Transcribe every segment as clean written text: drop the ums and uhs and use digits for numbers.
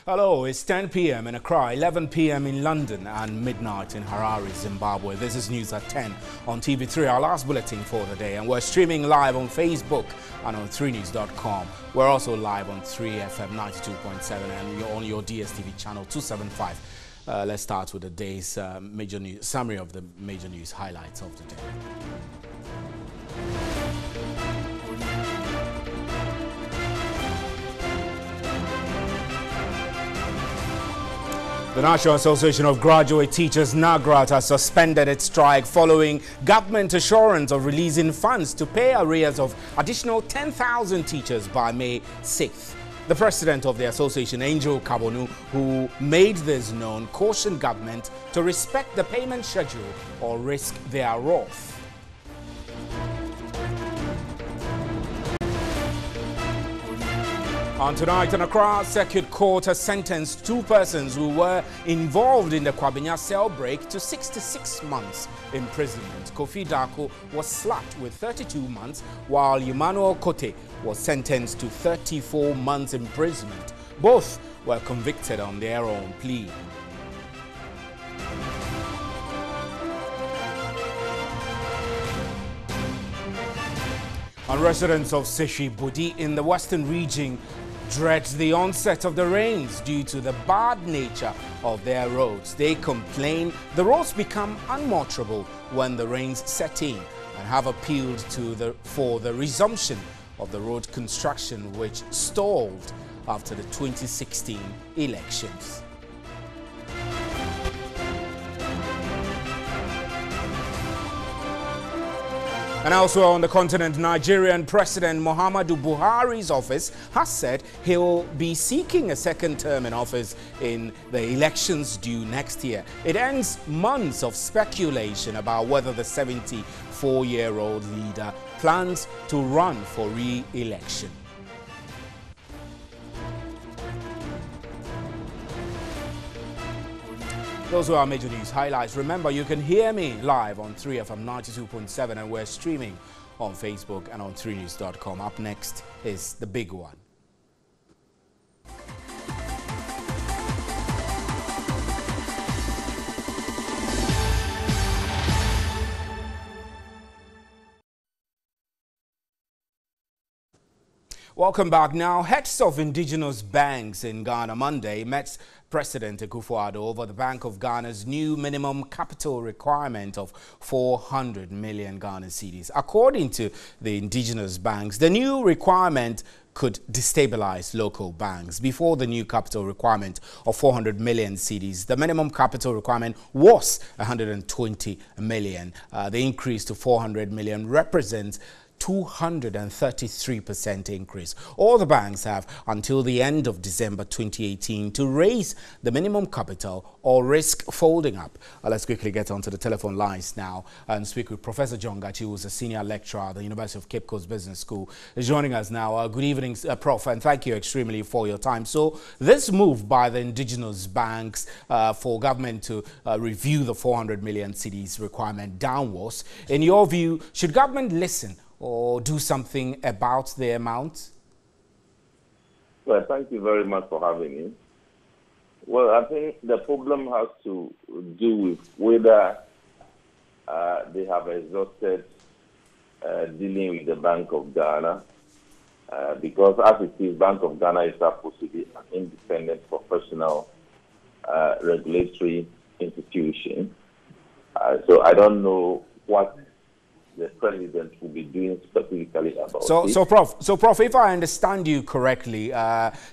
Hello, it's 10 p.m. in Accra, 11 p.m. in London and midnight in Harare, Zimbabwe. This is News at 10 on TV3, our last bulletin for the day. And we're streaming live on Facebook and on 3news.com. We're also live on 3FM 92.7 and on your DSTV channel 275. Let's start with the day's major news, summary of the major news highlights of the day. The National Association of Graduate Teachers, NAGRAT, has suspended its strike following government assurance of releasing funds to pay arrears of additional 10,000 teachers by May 6th. The president of the association, Angel Kabonu, who made this known, cautioned government to respect the payment schedule or risk thereof. And tonight in Accra, Circuit Court has sentenced two persons who were involved in the Kwabenya cell break to 66 months imprisonment. Kofi Dako was slapped with 32 months, while Emmanuel Kote was sentenced to 34 months imprisonment. Both were convicted on their own plea. And residents of Seshi Bodi in the western region dread the onset of the rains due to the bad nature of their roads. They complain the roads become unmotorable when the rains set in and have appealed to for the resumption of the road construction, which stalled after the 2016 elections. And elsewhere on the continent, Nigerian President Muhammadu Buhari's office has said he'll be seeking a second term in office in the elections due next year. It ends months of speculation about whether the 74-year-old leader plans to run for re-election. Those are our major news highlights. Remember, you can hear me live on 3FM 92.7 and we're streaming on Facebook and on 3news.com. Up next is the big one. Welcome back. Now, heads of indigenous banks in Ghana Monday met President Akufo-Addo over the Bank of Ghana's new minimum capital requirement of 400 million Ghana cedis. According to the indigenous banks, the new requirement could destabilize local banks. Before the new capital requirement of 400 million cedis, the minimum capital requirement was 120 million. The increase to 400 million represents 233% increase. All the banks have until the end of December 2018 to raise the minimum capital or risk folding up. Let's quickly get onto the telephone lines now and speak with Professor John Gachi, who is a senior lecturer at the University of Cape Coast Business School, is joining us now. Good evening, Prof, and thank you extremely for your time. So this move by the indigenous banks for government to review the 400 million cedis requirement downwards, in your view, should government listen or do something about the amount? Well, thank you very much for having me. Well, I think the problem has to do with whether they have exhausted dealing with the Bank of Ghana, because as it is, Bank of Ghana is supposed to be an independent professional regulatory institution. So I don't know what the president will be doing specifically about it. So, Prof, if I understand you correctly,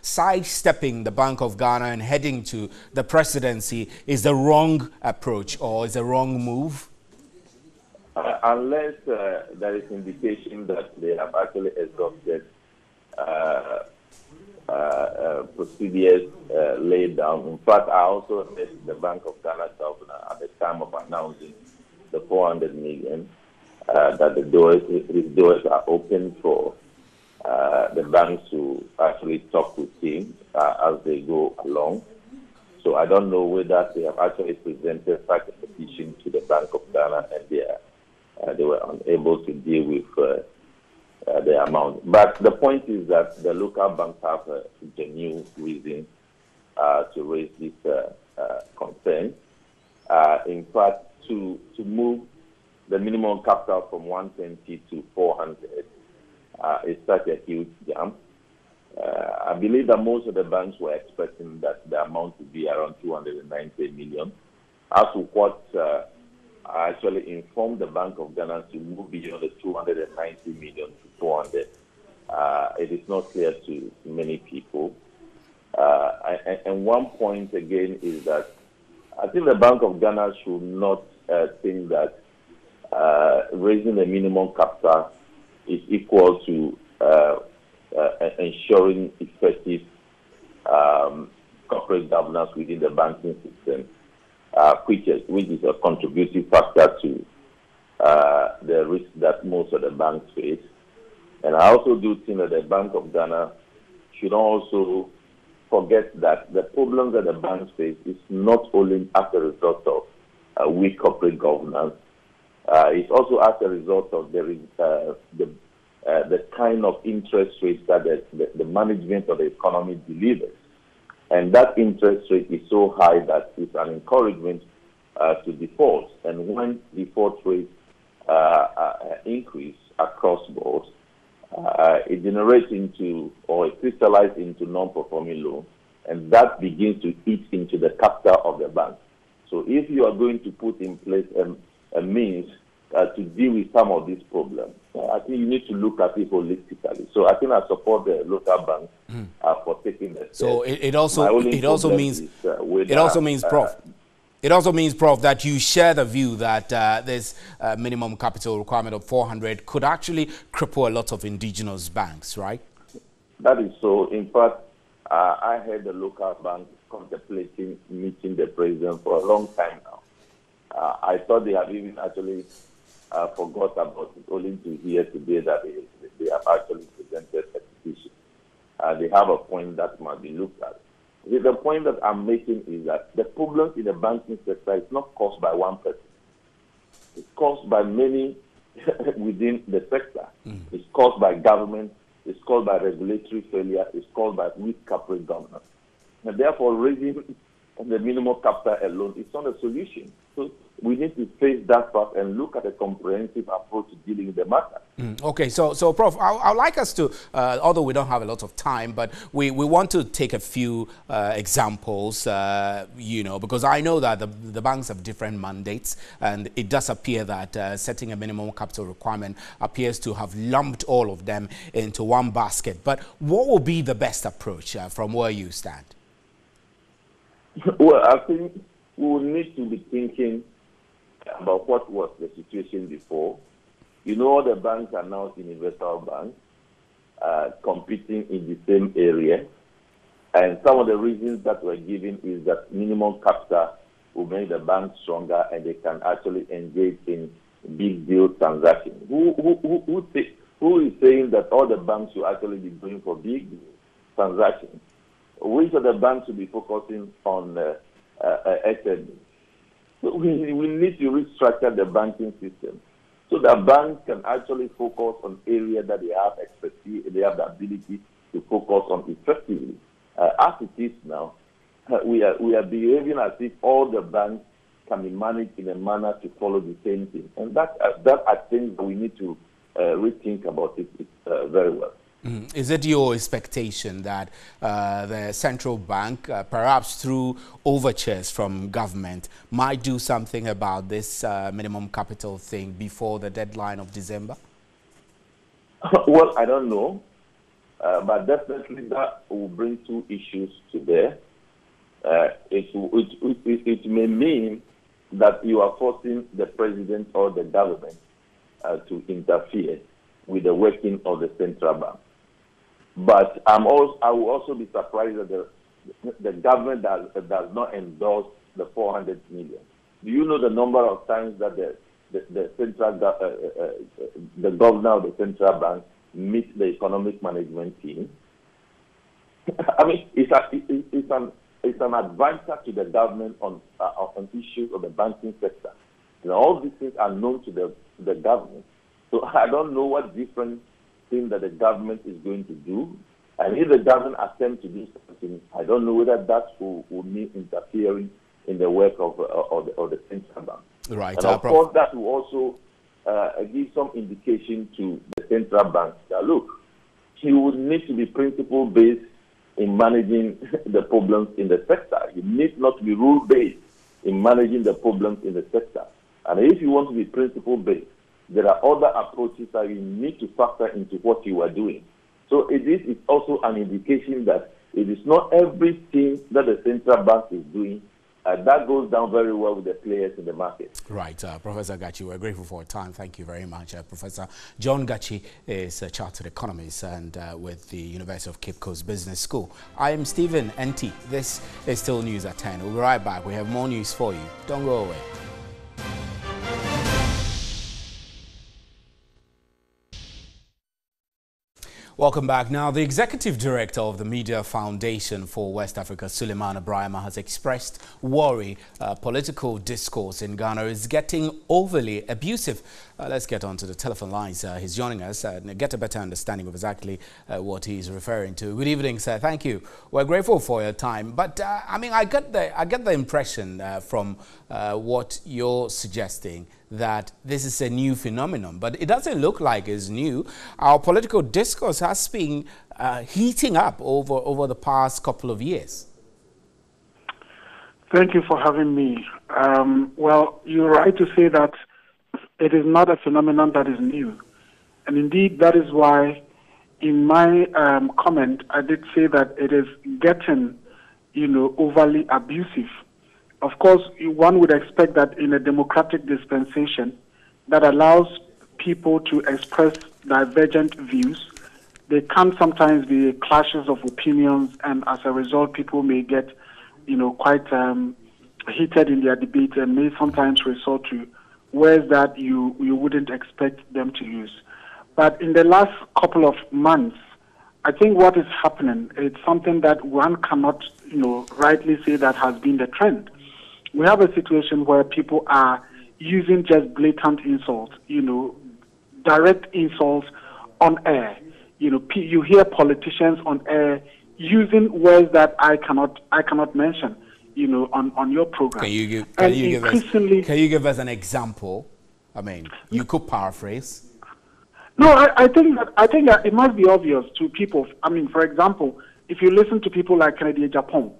sidestepping the Bank of Ghana and heading to the presidency is the wrong approach or is the wrong move? Unless there is indication that they have actually exhausted procedures laid down. In fact, I also met the Bank of Ghana governor at the time of announcing the 400 million. That his doors are open for the banks to actually talk with him as they go along. So I don't know whether they have actually presented such a petition to the Bank of Ghana and they were unable to deal with the amount. But the point is that the local banks have a genuine reason to raise this concern. In fact, to move the minimum capital from 120 to 400 is such a huge jump. I believe that most of the banks were expecting that the amount to be around 290 million. As to what I actually informed the Bank of Ghana to move beyond the 290 million to 400, it is not clear to many people. And one point again is that I think the Bank of Ghana should not think that raising the minimum capital is equal to ensuring effective corporate governance within the banking system, which is a contributing factor to the risk that most of the banks face. And I also do think that the Bank of Ghana should also forget that the problems that the banks face is not only as a result of weak corporate governance, it's also as a result of the kind of interest rates that the management of the economy delivers. And that interest rate is so high that it's an encouragement to default. And when default rates increase across boards, it generates into, or it crystallizes into non-performing loans, and that begins to eat into the capital of the bank. So if you are going to put in place a means to deal with some of these problems, I think you need to look at it holistically. So I think I support the local banks for taking the steps. So it also means, Prof. It also means, Prof, that you share the view that this minimum capital requirement of 400 could actually cripple a lot of indigenous banks, right? That is so. In fact, I heard the local bank contemplating meeting the president for a long time now. I thought they have even actually forgot about it, only to hear today that they have actually presented a petition. They have a point that must be looked at. The point that I'm making is that the problems in the banking sector is not caused by one person. It's caused by many within the sector. It's caused by government. It's caused by regulatory failure. It's caused by weak corporate governance. And therefore, raising the minimum capital alone is not a solution. So we need to face that part and look at a comprehensive approach to dealing with the matter. Okay, so Prof, I'd like us to, although we don't have a lot of time, but we want to take a few examples, because I know that the banks have different mandates, and it does appear that setting a minimum capital requirement appears to have lumped all of them into one basket. But what will be the best approach from where you stand? Well, I think we will need to be thinking about what was the situation before. All the banks are now universal banks, competing in the same area. And some of the reasons that were given is that minimum capital will make the bank stronger and they can actually engage in big deal transactions. Who is saying that all the banks should actually be going for big transactions? Which of the banks should be focusing on SMEs? So we need to restructure the banking system so that banks can actually focus on areas that they have expertise, they have the ability to focus on effectively. As it is now, we are behaving as if all the banks can be managed in a manner to follow the same thing. And that I think we need to rethink about it very well. Is it your expectation that the central bank, perhaps through overtures from government, might do something about this minimum capital thing before the deadline of December? Well, I don't know, but definitely that will bring two issues to bear. It may mean that you are forcing the president or the government to interfere with the working of the central bank. But I will also be surprised that the government does not endorse the 400 million. Do you know the number of times that the governor of the central bank meets the economic management team? I mean, it's an advisor to the government on issues of the banking sector. All these things are known to the government. So I don't know what different thing that the government is going to do And if it doesn't attempt to do something, I don't know whether that will mean interfering in the work of the central bank. Right. And of course, that will also give some indication to the central bank that, look, you would need to be principle-based in managing the problems in the sector. You need not to be rule-based in managing the problems in the sector. And if you want to be principle-based, there are other approaches that you need to factor into what you are doing. So this is also an indication that it is not everything that the central bank is doing that goes down very well with the players in the market. Right. Professor Gachi, we're grateful for your time. Thank you very much. Professor John Gachi is a chartered economist and with the University of Cape Coast Business School. I am Stephen NT. This is still News at 10. We'll be right back. We have more news for you. Don't go away. Welcome back. Now, the executive director of the Media Foundation for West Africa, Suleiman Ibrahima, has expressed worry political discourse in Ghana is getting overly abusive. Let's get on to the telephone lines. He's joining us and get a better understanding of exactly what he's referring to. Good evening, sir. Thank you. We're grateful for your time. But I mean, I get the impression from what you're suggesting that this is a new phenomenon, but it doesn't look like it's new. Our political discourse has been heating up over the past couple of years. Thank you for having me. Well, you're right to say that it is not a phenomenon that is new. And indeed, that is why in my comment, I did say that it is getting, overly abusive. Of course, one would expect that in a democratic dispensation that allows people to express divergent views, there can sometimes be clashes of opinions, and as a result, people may get, quite heated in their debate and may sometimes resort to words that you wouldn't expect them to use. But in the last couple of months, I think what is happening is something that one cannot, rightly say that has been the trend. We have a situation where people are using just blatant insults, direct insults on air. You hear politicians on air using words that I cannot mention, on your program. Can you give us an example? I mean, you could paraphrase. No, I think that it must be obvious to people. I mean, for example, if you listen to people like Kennedy Japan,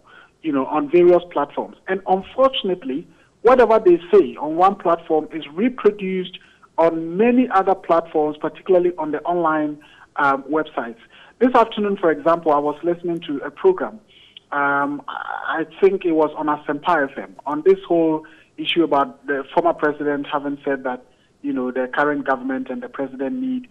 on various platforms. And unfortunately, whatever they say on one platform is reproduced on many other platforms, particularly on the online websites. This afternoon, for example, I was listening to a program. I think it was on Asempa FM, on this whole issue about the former president having said that, the current government and the president need,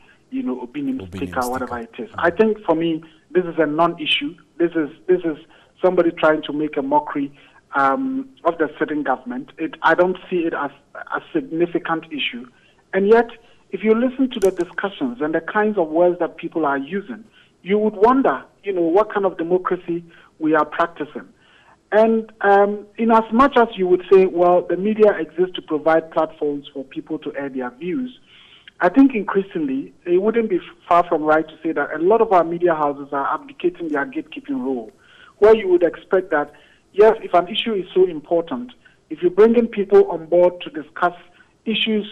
opinion speaker, whatever it is. I think for me, this is a non-issue. This is somebody trying to make a mockery of the sitting government. I don't see it as a significant issue. And yet, if you listen to the discussions and the kinds of words that people are using, you would wonder, what kind of democracy we are practicing. And in as much as you would say, well, the media exists to provide platforms for people to air their views, I think increasingly it wouldn't be far from right to say that a lot of our media houses are abdicating their gatekeeping role, where you would expect that, yes, if an issue is so important, if you bring in people on board to discuss issues,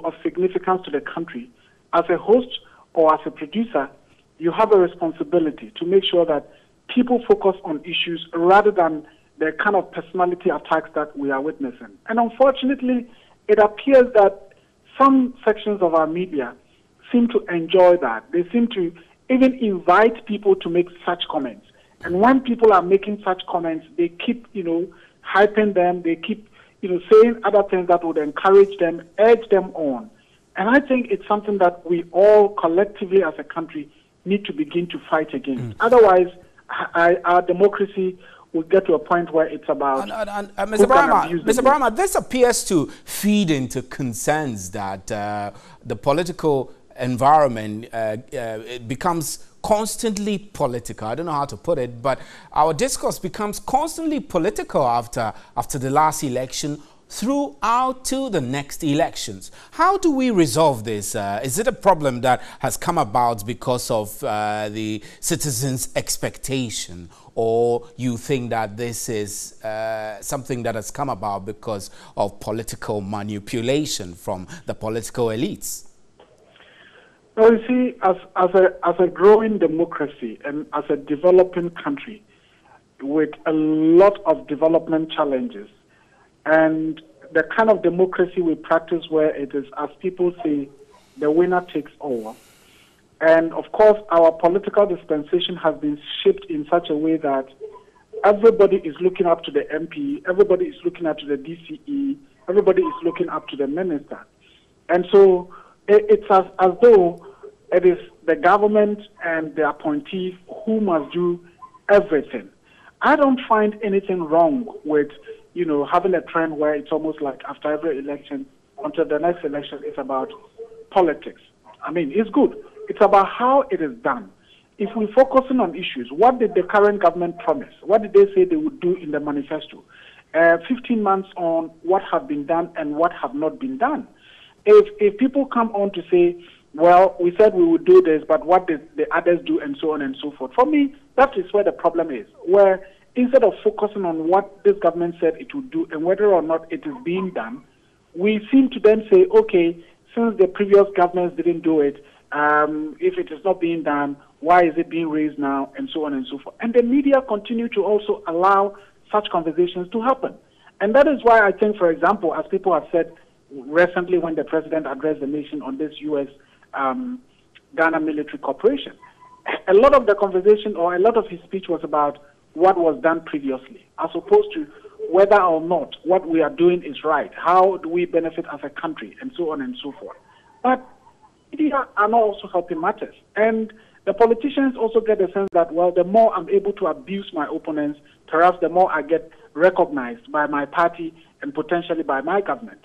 of significance to the country, as a host or as a producer, you have a responsibility to make sure that people focus on issues rather than the kind of personality attacks that we are witnessing. And unfortunately, it appears that some sections of our media seem to enjoy that. They seem to even invite people to make such comments. And when people are making such comments, they keep, hyping them. They keep, saying other things that would encourage them, urge them on. And I think it's something that we all collectively as a country need to begin to fight against. Otherwise, our democracy will get to a point where it's about... Mr. Brahma, this appears to feed into concerns that the political environment it becomes constantly political. I don't know how to put it, but our discourse becomes constantly political after the last election. throughout to the next elections. How do we resolve this? Is it a problem that has come about because of the citizens' expectation, or you think that this is something that has come about because of political manipulation from the political elites? Well, you see, as a growing democracy and as a developing country with a lot of development challenges, and the kind of democracy we practice where it is, as people say, the winner takes all. And of course, our political dispensation has been shaped in such a way that everybody is looking up to the MP, everybody is looking up to the DCE, everybody is looking up to the minister. And so it's as though it is the government and the appointees who must do everything. I don't find anything wrong with, having a trend where it's almost like after every election, until the next election, it's about politics. I mean, it's good. It's about how it is done. If we're focusing on issues, what did the current government promise? What did they say they would do in the manifesto? 15 months on what have been done and what have not been done. If people come on to say, well, we said we would do this, but what did the others do, and so on and so forth. For me, that is where the problem is, where instead of focusing on what this government said it would do and whether or not it is being done, we seem to then say, okay, since the previous governments didn't do it, if it is not being done, why is it being raised now, and so on and so forth. And the media continue to also allow such conversations to happen. And that is why I think, for example, as people have said recently when the president addressed the nation on this U.S. Ghana military cooperation, a lot of the conversation or a lot of his speech was about what was done previously, as opposed to whether or not what we are doing is right, how do we benefit as a country, and so on and so forth. But media are not also helping matters. And the politicians also get the sense that, well, the more I'm able to abuse my opponents, perhaps the more I get recognized by my party and potentially by my government.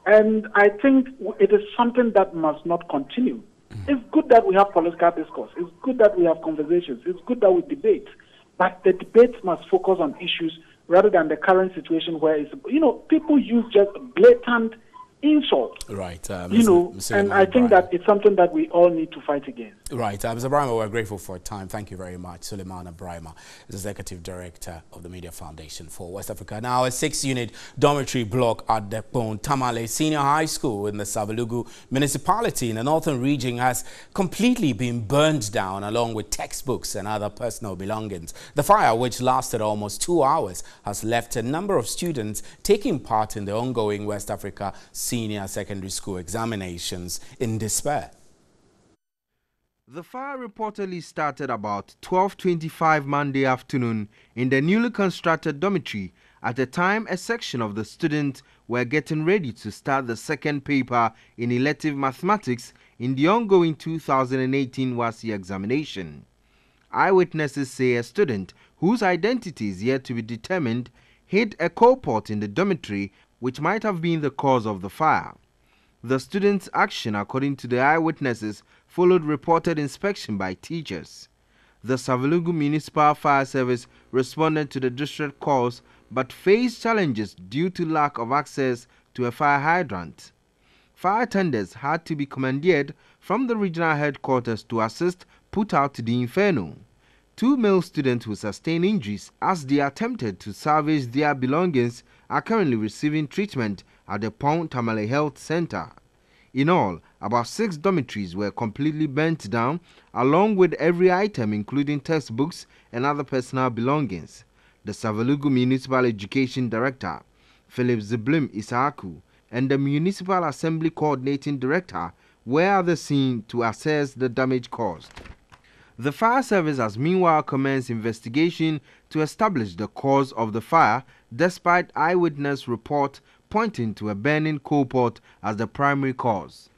And I think it is something that must not continue. It's good that we have political discourse. It's good that we have conversations. It's good that we debate. But the debates must focus on issues rather than the current situation where it's, people use just blatant insult. Right. And I think that it's something that we all need to fight against. Right. Mr. Brahma, we're grateful for your time. Thank you very much. Suleiman Brahma is Executive Director of the Media Foundation for West Africa. Now, a 6-unit dormitory block at the Tamale Senior High School in the Savalugu municipality in the northern region has completely been burned down, along with textbooks and other personal belongings. The fire, which lasted almost 2 hours, has left a number of students taking part in the ongoing West Africa Senior Secondary School examinations in despair. The fire reportedly started about 12:25 Monday afternoon in the newly constructed dormitory at a time a section of the students were getting ready to start the second paper in elective mathematics in the ongoing 2018 WASSCE examination. Eyewitnesses say a student, whose identity is yet to be determined, hid a coal pot in the dormitory, which might have been the cause of the fire. The students' action, according to the eyewitnesses, followed reported inspection by teachers. The Savalugu Municipal Fire Service responded to the district calls but faced challenges due to lack of access to a fire hydrant. Fire tenders had to be commandeered from the regional headquarters to assist put out the inferno. 2 male students who sustained injuries as they attempted to salvage their belongings are currently receiving treatment at the Pont Tamale Health Center. In all, about 6 dormitories were completely burnt down, along with every item including textbooks and other personal belongings. The Savalugu Municipal Education Director, Philip Ziblim Isaaku, and the Municipal Assembly Coordinating Director were at the scene to assess the damage caused. The fire service has meanwhile commenced investigation to establish the cause of the fire, despite eyewitness report pointing to a burning coal pot as the primary cause.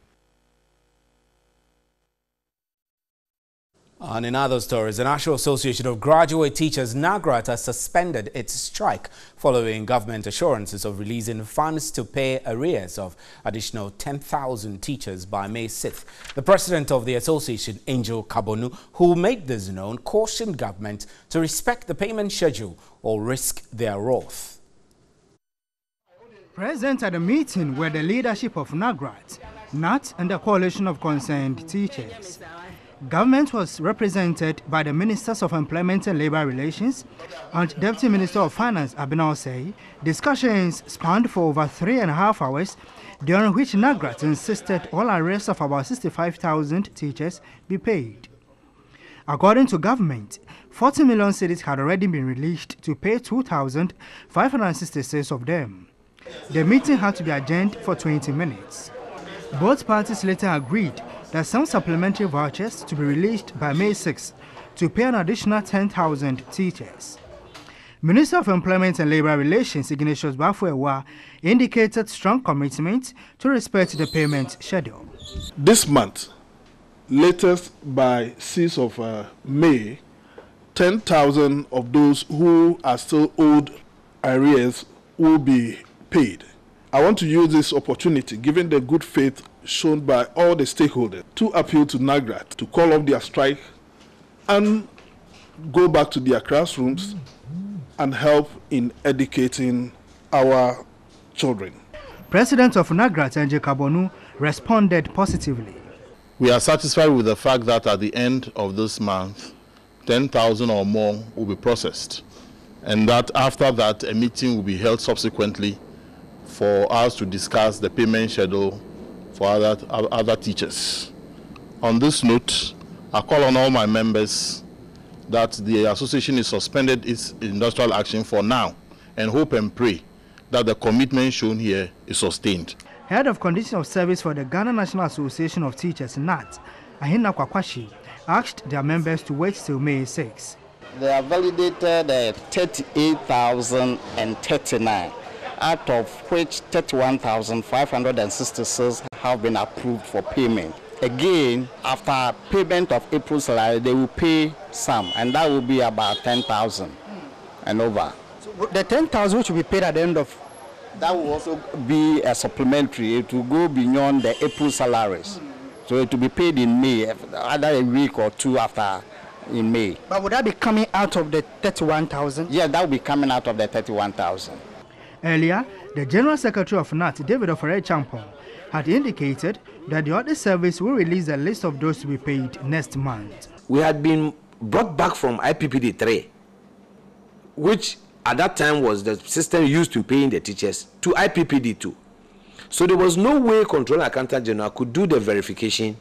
And in other stories, the National Association of Graduate Teachers, NAGRAT, has suspended its strike following government assurances of releasing funds to pay arrears of additional 10,000 teachers by May 6th. The president of the association, Angel Kabonu, who made this known, cautioned government to respect the payment schedule or risk their wrath. Present at the meeting were the leadership of NAGRAT, NAT, and the coalition of concerned teachers. Government was represented by the Ministers of Employment and Labour Relations and Deputy Minister of Finance Abinal Say. Discussions spanned for over 3.5 hours, during which NAGRAT insisted all arrests of about 65,000 teachers be paid. According to government, 40 million cedis had already been released to pay 2,566 of them. The meeting had to be adjourned for 20 minutes. Both parties later agreed that some supplementary vouchers to be released by May 6 to pay an additional 10,000 teachers. Minister of Employment and Labour Relations Ignatius Bafuewa indicated strong commitment to respect the payment schedule. This month, latest by 6th of May, 10,000 of those who are still owed arrears will be paid. I want to use this opportunity, given the good faith shown by all the stakeholders, to appeal to NAGRAT to call off their strike and go back to their classrooms and help in educating our children. President of NAGRAT, Nje Kabonu, responded positively. We are satisfied with the fact that at the end of this month, 10,000 or more will be processed, and that after that, a meeting will be held subsequently for us to discuss the payment schedule for other teachers. On this note, I call on all my members that the association is suspended its industrial action for now and hope and pray that the commitment shown here is sustained. Head of Conditions of Service for the Ghana National Association of Teachers, NAT, Ahina Kwakwashi, asked their members to wait till May 6. They have validated 38,039, out of which 31,566 have been approved for payment. Again, after payment of April salary, they will pay some, and that will be about 10,000 and over. So the 10,000 which will be paid at the end of... That will also be a supplementary. It will go beyond the April salaries. So it will be paid in May, either a week or two after in May. But would that be coming out of the 31,000? Yeah, that will be coming out of the 31,000. Earlier, the General Secretary of NAT, David Ofere Champon, had indicated that the audit service will release a list of those to be paid next month. We had been brought back from IPPD 3, which at that time was the system used to paying the teachers, to IPPD 2. So there was no way Controller Accountant General could do the verification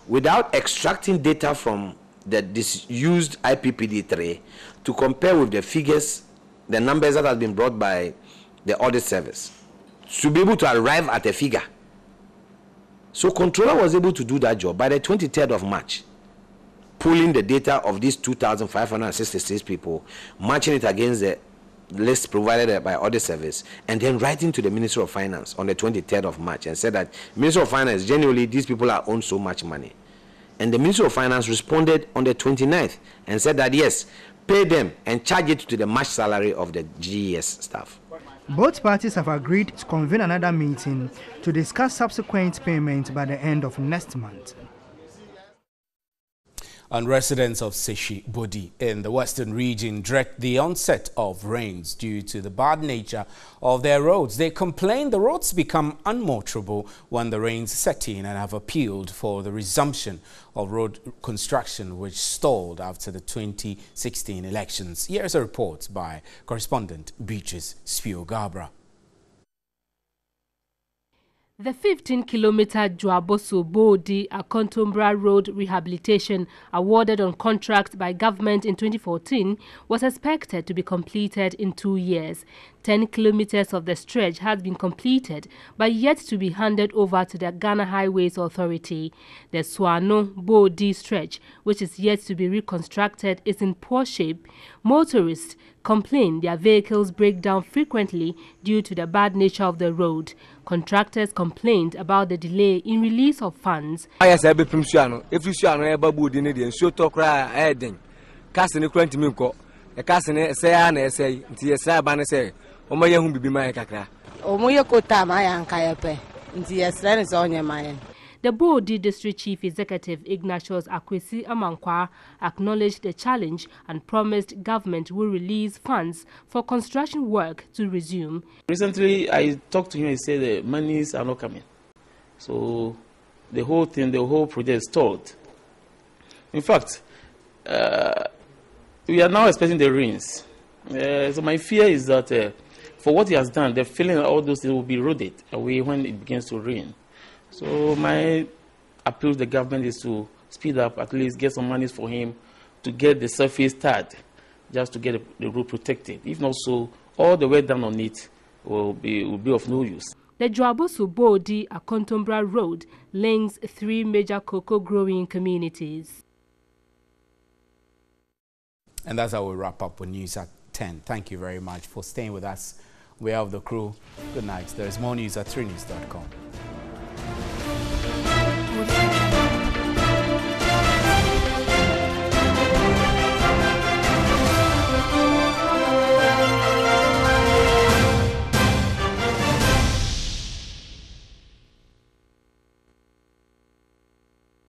without extracting data from the disused IPPD 3 to compare with the figures, the numbers that had been brought by the audit service, to be able to arrive at a figure. So Controller was able to do that job by the 23rd of March, pulling the data of these 2,566 people, matching it against the list provided by audit service, and then writing to the Ministry of Finance on the 23rd of March and said that Ministry of Finance, generally these people are owed so much money. And the Ministry of Finance responded on the 29th and said that yes, pay them and charge it to the March salary of the GES staff. Both parties have agreed to convene another meeting to discuss subsequent payment by the end of next month. And residents of Seshi Bodi in the western region dread the onset of rains due to the bad nature of their roads. They complain the roads become unmotorable when the rains set in and have appealed for the resumption of road construction, which stalled after the 2016 elections. Here's a report by correspondent Beatrice Spiogabra. The 15-kilometer Dwaboso-Bodi Akontombra Road rehabilitation, awarded on contract by government in 2014, was expected to be completed in 2 years. 10 kilometers of the stretch has been completed, but yet to be handed over to the Ghana Highways Authority. The Swano-Bodi stretch, which is yet to be reconstructed, is in poor shape. Motorists complain their vehicles break down frequently due to the bad nature of the road. Contractors complained about the delay in release of funds. The Bodi District Chief Executive Ignatius Akwesi Amankwa acknowledged the challenge and promised government will release funds for construction work to resume. Recently, I talked to him and he said the monies are not coming. So the whole thing, the whole project is stalled. In fact, we are now expecting the rains. So my fear is that for what he has done, the feeling that all those things will be eroded away when it begins to rain. So my appeal to the government is to speed up, at least get some money for him to get the surface tarred, just to get the road protected. If not so, all the work done on it will be of no use. The Dwabosu-Bodi Akontombra Road links 3 major cocoa growing communities. And that's how we wrap up with news at 10. Thank you very much for staying with us. We have the crew. Good night. There is more news at 3news.com.